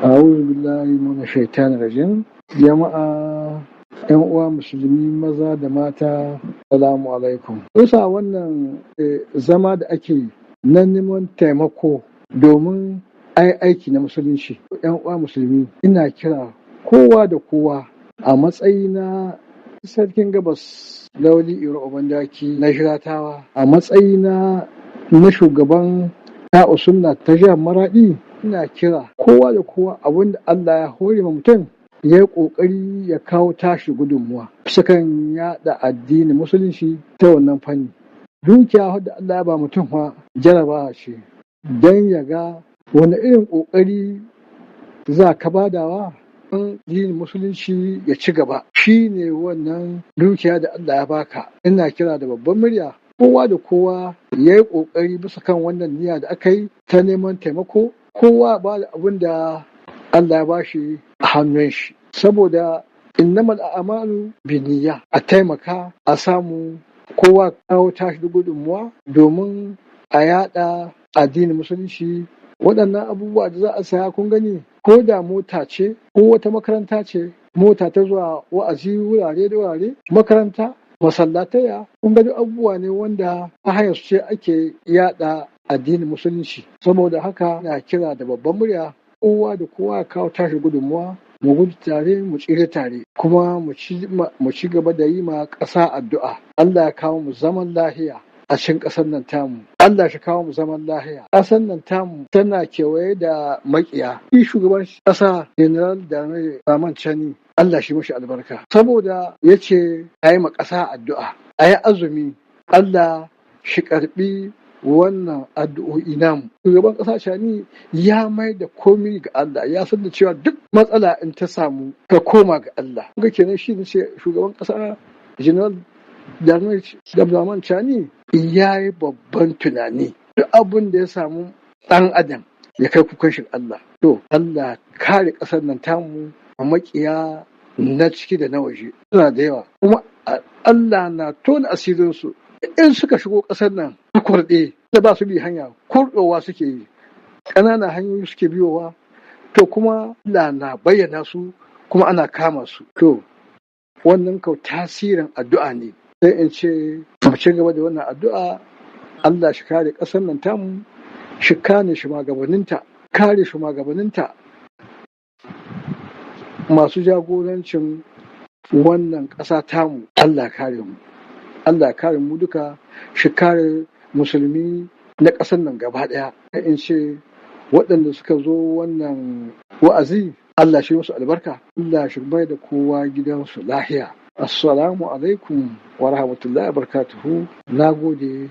A'udhu billahi minash shaitanir rajim. Jama'a, 'yan uwa musulmi maza da mata, salamu alaikum. Bisa wannan zama da ake na neman taimako domin aiki na musulunci. 'Yan uwa musulmi, ina kira kowa da kowa a matsayina sarkin gabas Lawali Iro Obandaki na Shiratawa, a matsayina na shugaban ta'u sunna ta jihar Maradi. Ina kira kowa da kowa abinda Allah ya hore ma mutum ya yi ƙoƙari ya kawo tashi gudunmuwa sukan yaɗa addinin musulunci ta wannan fanni. Dukiya wadda Allah ya ba mutum jarabawa ce don ya ga wani irin ƙoƙari za ka badawa don addinin musulunci ya ci gaba. Shi ne wannan dukiya da Allah ya baka. Ina kira da babban murya kowa da kowa ya yi ƙoƙari bisa kan wannan niyya da aka yi ta neman taimako. Kowa ba da abin da Allah ya bashi a hannun shi, saboda innamal a'malu binniyya. A taimaka a samu kowa kawo tashi da gudunmuwa domin a yada addinin musulunci. Waɗannan abubuwa da za a saya kun gani, ko da mota ce ko wata makaranta ce, mota ta zuwa wa'azi wurare da wurare, makaranta, masallataya, kun gani abubuwa ne wanda ta hanyar su ce ake yada addinin musulunci. Saboda haka na kira da babban murya kowa da kowa kawo tashi gudunmuwa, mu gudu tare mu tsira tare, kuma mu ci gaba da yi ma ƙasa addu'a. Allah ya kawo mu zaman lahiya a cikin ƙasar nan tamu. Allah shi kawo mu zaman lahiya. Ƙasar nan tamu tana kewaye da maƙiya. Shi shugaban ƙasa General Dramani Chani, Allah shi mashi albarka, saboda ya ce a yi ma ƙasa addu'a, a yi azumi, Allah shi karɓi wannan addu'o'i namu. Shugaban ƙasa Chani ya mai da komi ga Allah, ya san da cewa duk matsala in ta samu ka koma ga Allah. Ga kenan shi ne shugaban ƙasa General Dramani Chani ya yi babban tunani. Duk abin da ya samu ɗan adam ya kai kukan shi Allah. To Allah kare ƙasar nan tamu a maƙiya na ciki da na waje suna da yawa, kuma Allah na tona asirinsu. In suka shigo ƙasar nan a kurɗe da ba su bi hanya, kurɗowa suke yi, ƙananan hanyoyi suke biyowa. To kuma Allah na bayyana su, kuma ana kama su. To wannan kau tasirin addu'a ne. Sai in ce mu ci gaba da wannan addu'a. Allah shi kare ƙasar nan tamu, shi kare shugabanninta, masu jagorancin wannan ƙasa tamu. Allah kare mu, Allah kare mu duka, shi kare musulmi na ƙasar nan gaba ɗaya. In ce waɗanda suka zo wannan wa'azi, Allah shi musu albarka, Allah shi bai da kowa gidansu lahiya. Assalamu alaikum wa rahmatullahi wa barakatuhu. Na gode.